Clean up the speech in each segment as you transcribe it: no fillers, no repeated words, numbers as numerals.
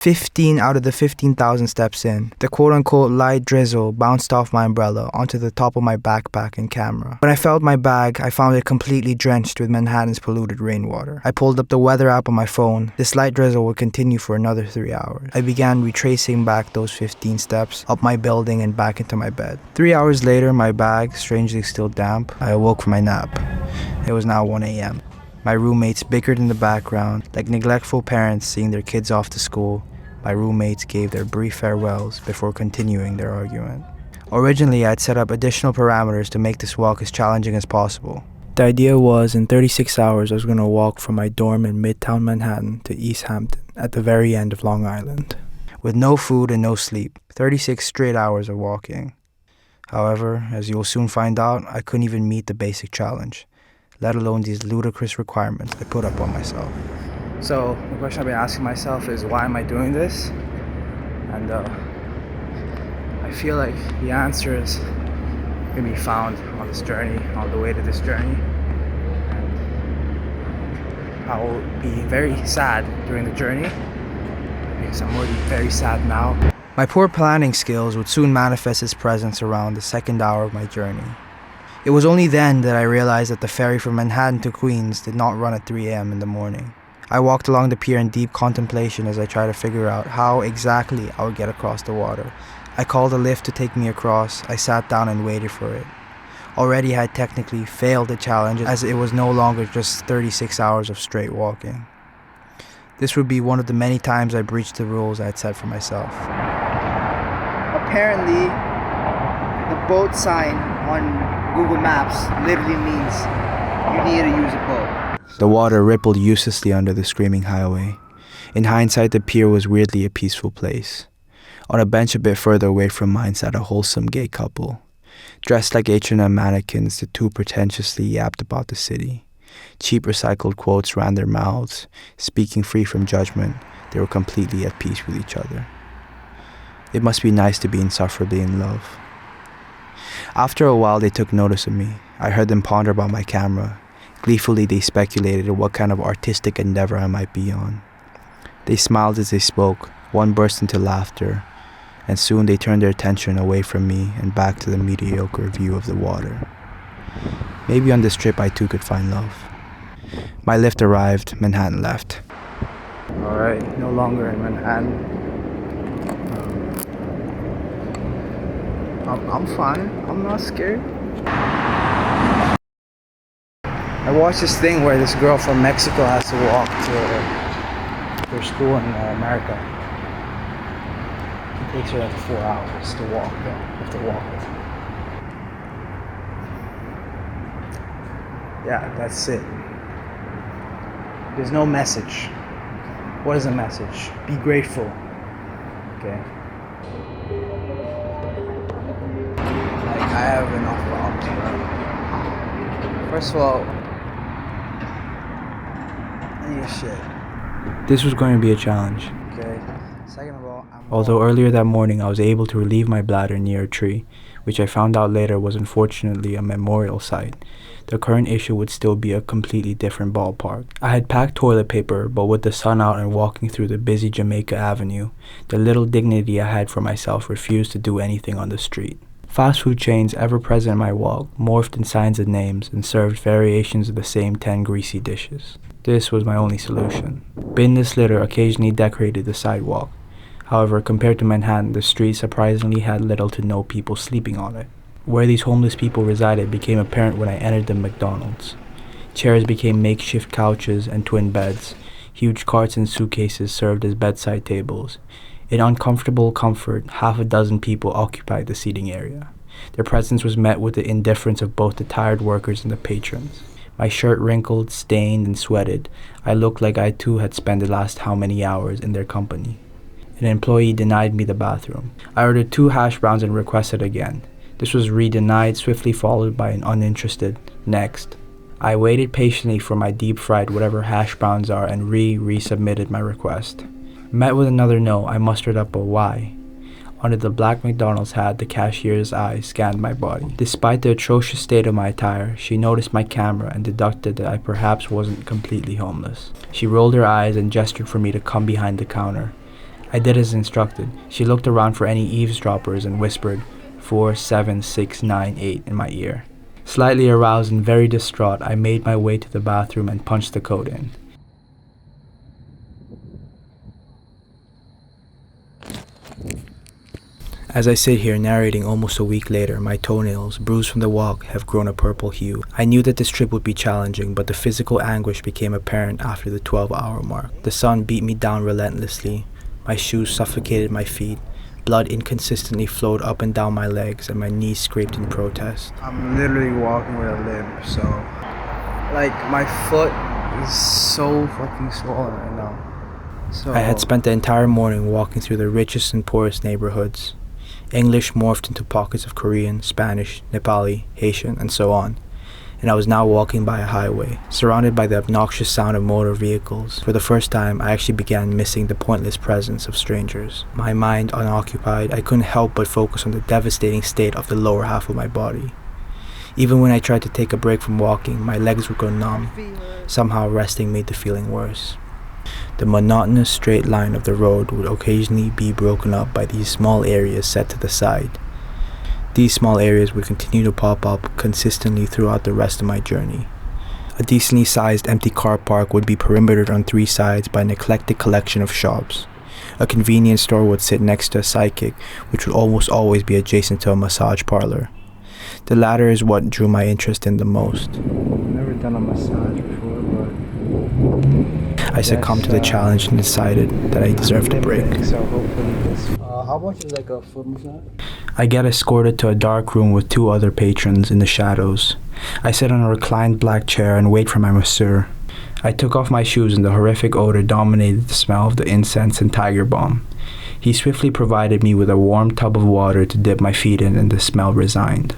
15 out of the 15,000 steps in, the quote-unquote light drizzle bounced off my umbrella onto the top of my backpack and camera. When I felt my bag, I found it completely drenched with Manhattan's polluted rainwater. I pulled up the weather app on my phone. This light drizzle would continue for another 3 hours. I began retracing back those 15 steps, up my building and back into my bed. 3 hours later, my bag, strangely still damp, I awoke from my nap. It was now 1 a.m. My roommates bickered in the background, like neglectful parents seeing their kids off to school. My roommates gave their brief farewells before continuing their argument. Originally, I'd set up additional parameters to make this walk as challenging as possible. The idea was, in 36 hours, I was going to walk from my dorm in midtown Manhattan to East Hampton, at the very end of Long Island. With no food and no sleep, 36 straight hours of walking. However, as you will soon find out, I couldn't even meet the basic challenge, let alone these ludicrous requirements I put up on myself. So the question I've been asking myself is, why am I doing this? And I feel like the answer is going to be found on this journey, on the way to this journey. And I will be very sad during the journey because I'm already very sad now. My poor planning skills would soon manifest its presence around the second hour of my journey. It was only then that I realized that the ferry from Manhattan to Queens did not run at 3 a.m. in the morning. I walked along the pier in deep contemplation as I tried to figure out how exactly I would get across the water. I called a lift to take me across. I sat down and waited for it. Already I had technically failed the challenge, as it was no longer just 36 hours of straight walking. This would be one of the many times I breached the rules I had set for myself. Apparently, the boat sign on Google Maps literally means you need to use a boat. The water rippled uselessly under the screaming highway. In hindsight, the pier was weirdly a peaceful place. On a bench a bit further away from mine sat a wholesome gay couple. Dressed like H&M mannequins, the two pretentiously yapped about the city. Cheap recycled quotes ran their mouths. Speaking free from judgment, they were completely at peace with each other. It must be nice to be insufferably in love. After a while, they took notice of me. I heard them ponder about my camera. Gleefully, they speculated what kind of artistic endeavor I might be on. They smiled as they spoke. One burst into laughter, and soon they turned their attention away from me and back to the mediocre view of the water. Maybe on this trip I too could find love. My lift arrived, Manhattan left. Alright, no longer in Manhattan. I'm fine. I'm not scared. I watched this thing where this girl from Mexico has to walk to her school in America. It takes her like 4 hours to walk though. You have to walk. Yeah, that's it. There's no message. What is the message? Be grateful. Okay. Like, I have enough problems, bro. First of all, shit. This was going to be a challenge. Okay. Second of all, although earlier that morning I was able to relieve my bladder near a tree, which I found out later was unfortunately a memorial site, the current issue would still be a completely different ballpark. I had packed toilet paper, but with the sun out and walking through the busy Jamaica Avenue, the little dignity I had for myself refused to do anything on the street. Fast food chains ever present in my walk morphed in signs and names and served variations of the same 10 greasy dishes. This was my only solution. Binless litter occasionally decorated the sidewalk. However, compared to Manhattan, the street surprisingly had little to no people sleeping on it. Where these homeless people resided became apparent when I entered the McDonald's. Chairs became makeshift couches and twin beds. Huge carts and suitcases served as bedside tables. In uncomfortable comfort, half a dozen people occupied the seating area. Their presence was met with the indifference of both the tired workers and the patrons. My shirt wrinkled, stained, and sweated, I looked like I too had spent the last how many hours in their company. An employee denied me the bathroom. I ordered 2 hash browns and requested again. This was re-denied, swiftly followed by an uninterested next. I waited patiently for my deep-fried whatever hash browns are and resubmitted my request. Met with another no, I mustered up a why. Under the black McDonald's hat, the cashier's eye scanned my body. Despite the atrocious state of my attire, she noticed my camera and deducted that I perhaps wasn't completely homeless. She rolled her eyes and gestured for me to come behind the counter. I did as instructed. She looked around for any eavesdroppers and whispered 47698 in my ear. Slightly aroused and very distraught, I made my way to the bathroom and punched the code in. As I sit here narrating almost a week later, my toenails, bruised from the walk, have grown a purple hue. I knew that this trip would be challenging, but the physical anguish became apparent after the 12-hour mark. The sun beat me down relentlessly. My shoes suffocated my feet. Blood inconsistently flowed up and down my legs, and my knees scraped in protest. I'm literally walking with a limp, so... my foot is so fucking swollen right now. So... I had spent the entire morning walking through the richest and poorest neighborhoods. English morphed into pockets of Korean, Spanish, Nepali, Haitian, and so on. And I was now walking by a highway, surrounded by the obnoxious sound of motor vehicles. For the first time, I actually began missing the pointless presence of strangers. My mind unoccupied, I couldn't help but focus on the devastating state of the lower half of my body. Even when I tried to take a break from walking, my legs would go numb. Somehow resting made the feeling worse. The monotonous straight line of the road would occasionally be broken up by these small areas set to the side. These small areas would continue to pop up consistently throughout the rest of my journey. A decently sized empty car park would be perimetered on 3 sides by an eclectic collection of shops. A convenience store would sit next to a psychic, which would almost always be adjacent to a massage parlor. The latter is what drew my interest in the most. I've never done a massage before, but... I succumbed to the challenge and decided that I deserved a break. So hopefully this... how much is a foot massage? I get escorted to a dark room with 2 other patrons in the shadows. I sit on a reclined black chair and wait for my masseur. I took off my shoes and the horrific odor dominated the smell of the incense and tiger balm. He swiftly provided me with a warm tub of water to dip my feet in, and the smell resigned.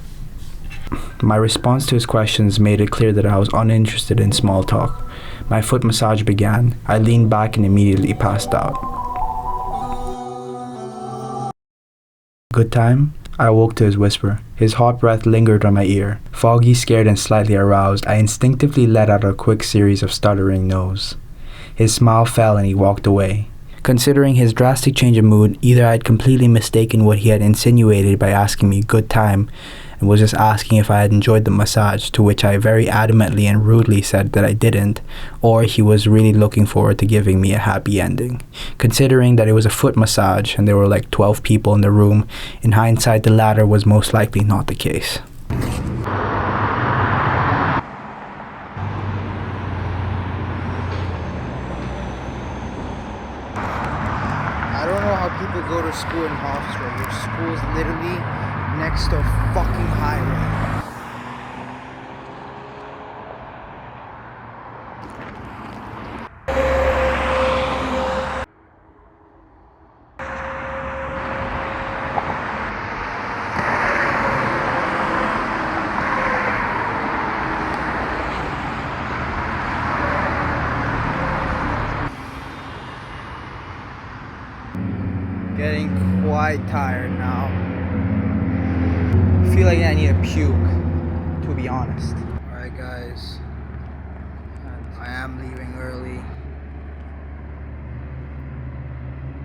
My response to his questions made it clear that I was uninterested in small talk. My foot massage began. I leaned back and immediately passed out. Good time? I awoke to his whisper. His hot breath lingered on my ear. Foggy, scared, and slightly aroused, I instinctively let out a quick series of stuttering no's. His smile fell and he walked away. Considering his drastic change of mood, either I had completely mistaken what he had insinuated by asking me good time and was just asking if I had enjoyed the massage, to which I very adamantly and rudely said that I didn't, or he was really looking forward to giving me a happy ending. Considering that it was a foot massage and there were 12 people in the room, in hindsight the latter was most likely not the case. I don't know how people go to school in Hofstra. Your school is literally next to a fucking highway. Getting quite tired now. I feel like I need a puke, to be honest. Alright guys, I am leaving early.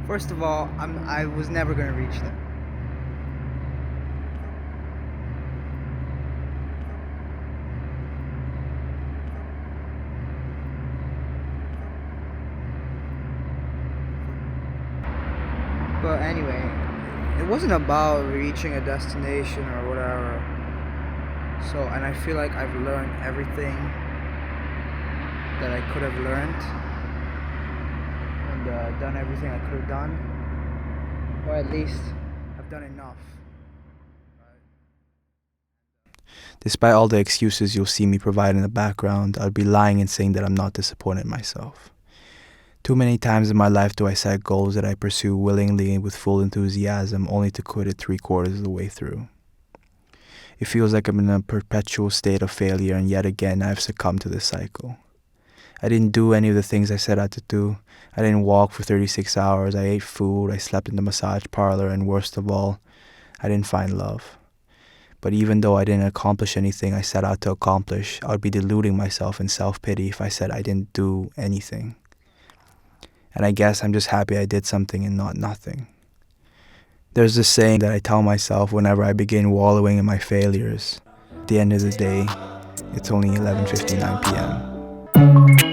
First of all, I was never gonna reach them. But anyway, it wasn't about reaching a destination or whatever. So, and I feel like I've learned everything that I could have learned, and done everything I could have done, or at least I've done enough. Despite all the excuses you'll see me provide in the background, I'd be lying in saying that I'm not disappointed in myself. Too many times in my life do I set goals that I pursue willingly and with full enthusiasm, only to quit it 3/4 of the way through. It feels like I'm in a perpetual state of failure, and yet again I've succumbed to this cycle. I didn't do any of the things I set out to do. I didn't walk for 36 hours, I ate food, I slept in the massage parlor, and worst of all, I didn't find love. But even though I didn't accomplish anything I set out to accomplish, I would be deluding myself in self-pity if I said I didn't do anything. and I guess I'm just happy I did something and not nothing. There's this saying that I tell myself whenever I begin wallowing in my failures. At the end of the day, it's only 11:59 p.m.